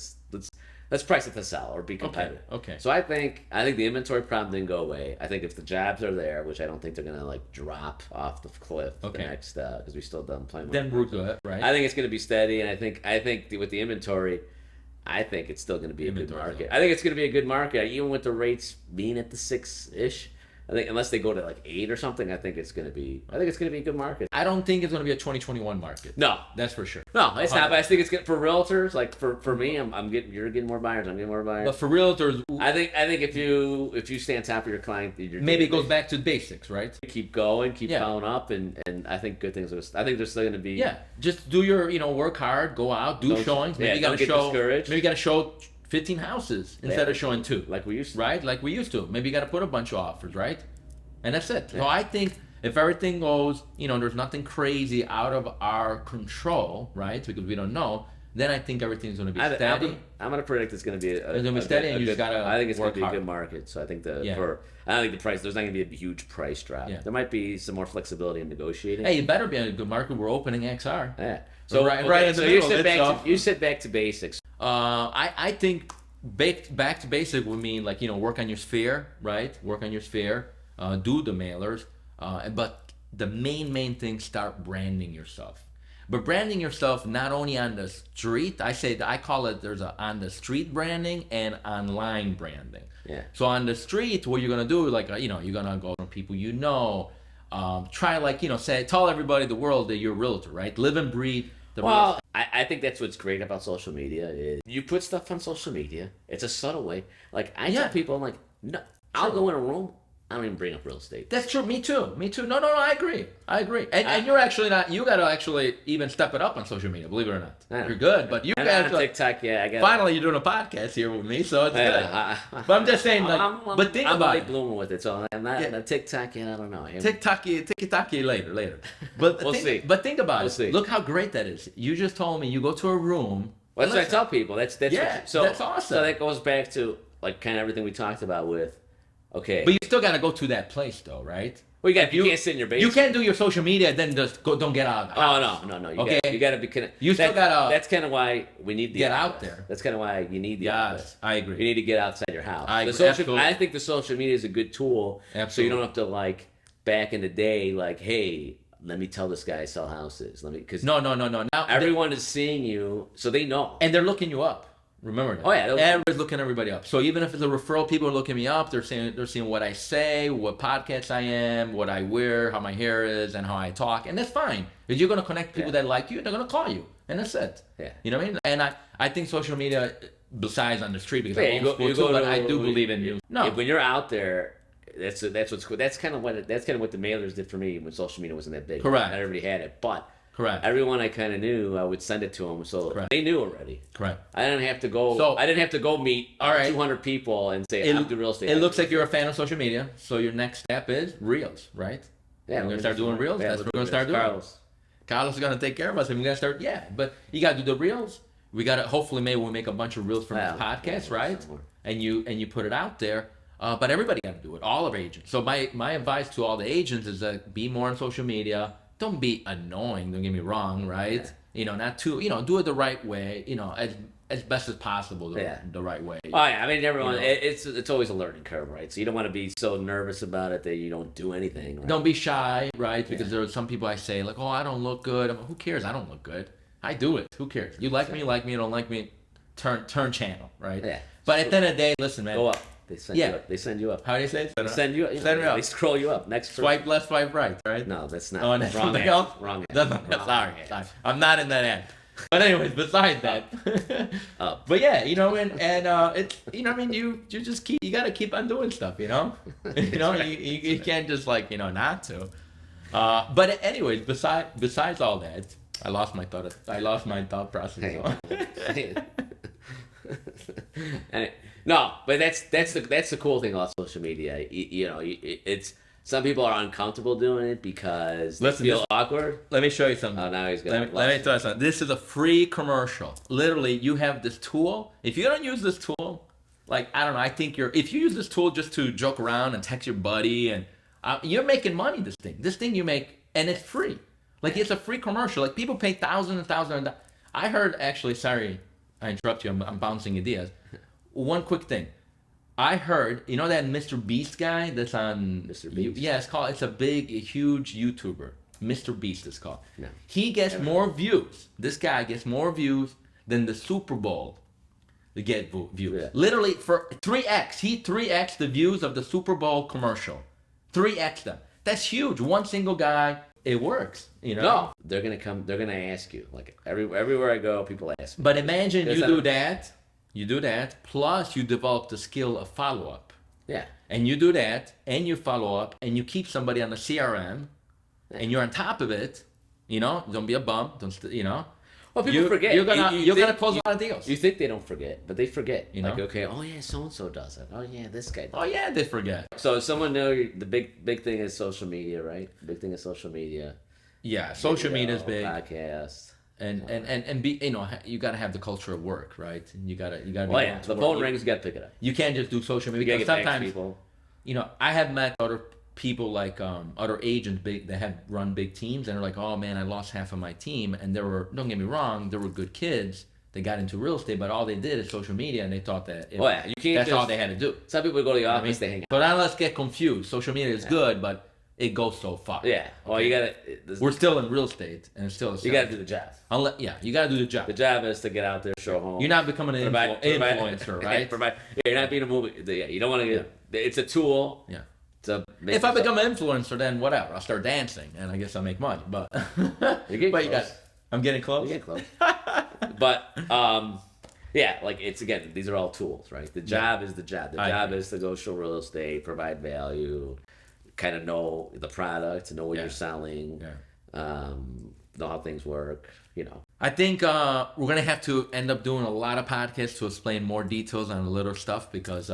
Let's price it to sell or be competitive. Okay. So I think the inventory problem didn't go away. I think if the jobs are there, which I don't think they're gonna like drop off the cliff the next because we still done playing. Then we're good, right? I think it's gonna be steady, and I think with the inventory. I think it's still going to be a good market. I think it's going to be a good market, even with the rates being at the 6-ish. I think unless they go to like 8 or something, I think it's gonna be a good market. I don't think it's going to be a 2021 market. No, That's for sure. no, it's not. But I think it's good for realtors. Like for me, you're getting more buyers. I'm getting more buyers. But for realtors, I think if you stay on top of your client, maybe it goes back to basics, right? keep going, keep Yeah. following up, and I think good things. I think there's still gonna be. Yeah, just do your, work hard, go out, do Don't- showings. Maybe yeah, you got don't to get show. discouraged. Maybe you got to show 15 houses instead of showing 2. like we used to. Right? Like we used to. Maybe you got to put a bunch of offers, right? And that's it. So I think if everything goes, there's nothing crazy out of our control, right? Because we don't know. Then I think everything's going to be steady. I'm gonna predict it's gonna be It's gonna be steady, and you just gotta I think it's gonna work be a hard. good market. So I think Yeah. I don't think the price. There's not gonna be a huge price drop. Yeah. There might be some more flexibility in negotiating. Hey, it better be a good market. We're opening XR. Yeah. So right in the so middle of it, you sit back to basics. I think back to basic would mean like work on your sphere, right? Work on your sphere, do the mailers, but the main thing, start branding yourself. But branding yourself not only on the street, I call it there's a on the street branding and online branding. Yeah. So on the street, what you're gonna do, like you're gonna go to people try like tell everybody the world that you're a realtor, right? Live and breathe. Well, I think that's what's great about social media is you put stuff on social media. It's a subtle way. Like I tell people, I'm like, no, I'll go in a room. I don't even bring up real estate. That's true. Me too. No, I agree. And you're actually not. You got to actually even step it up on social media. Believe it or not, you're good. But you And got on TikTok, yeah, I got. Finally, you're doing a podcast here with me, so it's good. But I'm just saying, like, but think I'm about late it. blooming with it, so I'm not on TikTok yet. I don't know. TikTok later. But We'll see. But think about We'll it. see. Look how great that is. You just told me you go to a room. Well, that's what I Listen, tell people. That's that's awesome. So that goes back to like kind of everything we talked about with. Okay. But you still got to go to that place, though, right? Well, you can't sit in your basement. You can't do your social media, then just don't get out. Of the house. Oh no. Okay. You gotta be connected. You still gotta That's kind of why we need the get outlet. out there. That's kind of why you need the outlet. Yes, I agree. You need to get outside your house. I The agree. social, Absolutely. I think the social media is a good tool. So Absolutely. you don't have to like back in the day, like, hey, let me tell this guy I sell houses. Because No. Now everyone is seeing you, so they know. and they're looking you up. Remember that. Oh, yeah, everybody's looking everybody up. So even if it's a referral, people are looking me up. They're seeing what I say, what podcasts I am, what I wear, how my hair is, and how I talk, and that's fine. Because you're gonna connect people that like you, and they're gonna call you, and that's it. Yeah. You know what I mean? And I think social media, besides on the street, because Yeah, I'm old school too, but I do believe in you. No. When you're out there, that's what's cool. That's kind of what the mailers did for me when social media wasn't that big. Correct. Not everybody had it, but Correct. everyone I kind of knew, I would send it to them, so Correct. they knew already. Correct. I didn't have to go. So- I didn't have to go meet All right. 200 people and say I'm the real estate. It looks like you're a fan of social media. So your next step is reels, right? Yeah, we're gonna start doing reels. Yeah, That's what we're gonna start doing. Carlos is gonna take care of us, and we're gonna start. Yeah, but you gotta do the reels. We gotta hopefully maybe we'll make a bunch of reels from this podcast, right? somewhere. And you put it out there. But everybody got to do it. All of agents. So my advice to all the agents is that be more on social media. Don't be annoying. Don't get me wrong, right? Not too. Do it the right way. As best as possible. The right way. Oh yeah, I mean everyone. It's always a learning curve, right? So you don't want to be so nervous about it that you don't do anything. Right? Don't be shy, right? Because there are some people I say like, oh, I don't look good. I'm like, who cares? I don't look good. I do it. Who cares? You like me, you like me. You don't like me. Turn channel, right? Yeah. But at the end of the day, listen, man. Go up. They send you up. They send you up. How do you say it? They send you up. Send me up. They scroll you up. Next. Swipe left, swipe right, right? No, that's not. Oh, that's wrong something ad. else? Wrong. Ad. Sorry. Ad. I'm not in that ad. But anyways, besides that, but yeah, and it's I mean, you just you gotta keep on doing stuff, you can't just not to. But anyways, besides all that, I lost my thought process. No, but that's the cool thing about social media. It's some people are uncomfortable doing it because they feel awkward. Let me show you something. Oh, now he's gonna. Let me tell you something. This is a free commercial. Literally, you have this tool. If you don't use this tool, I don't know. I think if you use this tool just to joke around and text your buddy, and you're making money. This thing you make, and it's free. It's a free commercial. People pay thousands and thousands. I heard actually. Sorry, I interrupt you. I'm bouncing ideas. One quick thing. I heard, that Mr. Beast guy that's on... Mr. Beast? Yeah, it's a huge YouTuber. Mr. Beast is called. No. He gets more views. This guy gets more views than the Super Bowl. They get views. Yeah. Literally, for 3x. He 3x the views of the Super Bowl commercial. 3x them. That's huge. One single guy, it works. You know. No, they're gonna come. They're gonna ask you. Like everywhere I go, people ask me. But imagine Is you that- do that. You do that. Plus, you develop the skill of follow up. Yeah. And you do that, and you follow up, and you keep somebody on the CRM, and you're on top of it. You know, don't be a bum. You know. Well, people forget. You're gonna You think- close a lot of deals. You think they don't forget, but they forget. You Like, know? okay, oh yeah, so and so does it. Oh yeah, this guy does. Oh yeah, they forget. So if someone know the big thing is social media, right? Big thing is social media. Yeah, social media is big, Podcast. and be you got to have the culture of work, right? And you gotta. Well, willing yeah, to the work. phone rings. You got to pick it up. You can't just do social You media got to because get back to sometimes people. I have met other people like other agents that have run big teams and they're like, oh man, I lost half of my team, and don't get me wrong, there were good kids. They got into real estate, but all they did is social media, and they thought that Well, yeah, you can't that's just- all they had to do. Some people go to the You know what I office, mean? they hang out. So now let's get confused. Social media is good, but it goes so far. Yeah. Well, you got to. We're still in real estate, and it's still You got to do the job. you got to do the job. The job is to get out there, show home. You're not becoming an provide- influencer, right? You're not being a movie. Yeah, you don't want to get. It's a tool. Yeah. To make If I yourself- become an influencer, then whatever. I'll start dancing, and I guess I'll make money. But You're getting but you close. got. I'm getting close. You get close. But yeah, like it's again, these are all tools, right? The job is the job. The I job agree. is to go show real estate, provide value, kind of know the product, know what Yeah. you're selling, know how things work. You know. I think we're gonna have to end up doing a lot of podcasts to explain more details on the little stuff because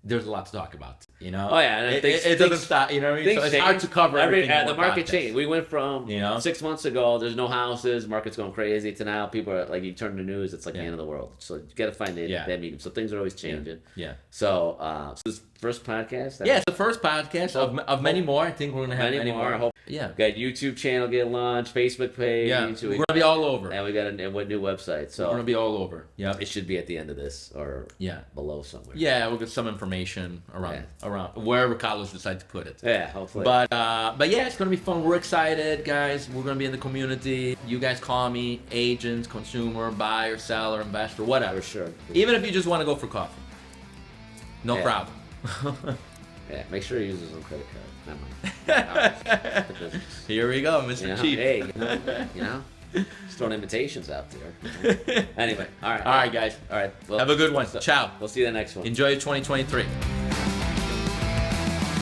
there's a lot to talk about. You know. Oh yeah, and it doesn't stop. You know what I mean? So it's hard to cover everything. in The one market podcast. changed. We went from 6 months ago. There's no houses. Market's going crazy. To now, people are like, you turn the news, it's like the end of the world. So you got to find that medium. So things are always changing. Yeah. So this first podcast. Yeah, it's the first podcast of many more. I think we're gonna have many more. I hope. Yeah. We got YouTube channel get launched, Facebook page. Yeah. We're gonna be all over. And we got a new website. So We're gonna be all over. Yeah. it should be at the end of this or below somewhere. Yeah, we'll get some information around wherever college decide to put it. Yeah, hopefully. But yeah, it's gonna be fun. We're excited, guys. We're gonna be in the community. You guys call me agent, consumer, buyer, seller, investor, whatever. For sure. Even if you just want to go for coffee, no problem. Yeah, make sure you use his own credit card. Not mine. Here we go, Mr. You know, Chief. hey, you know, just throwing invitations out there. Anyway, all right. All right, guys. All right. Well, Have a good one. Ciao. We'll see you in the next one. Enjoy 2023.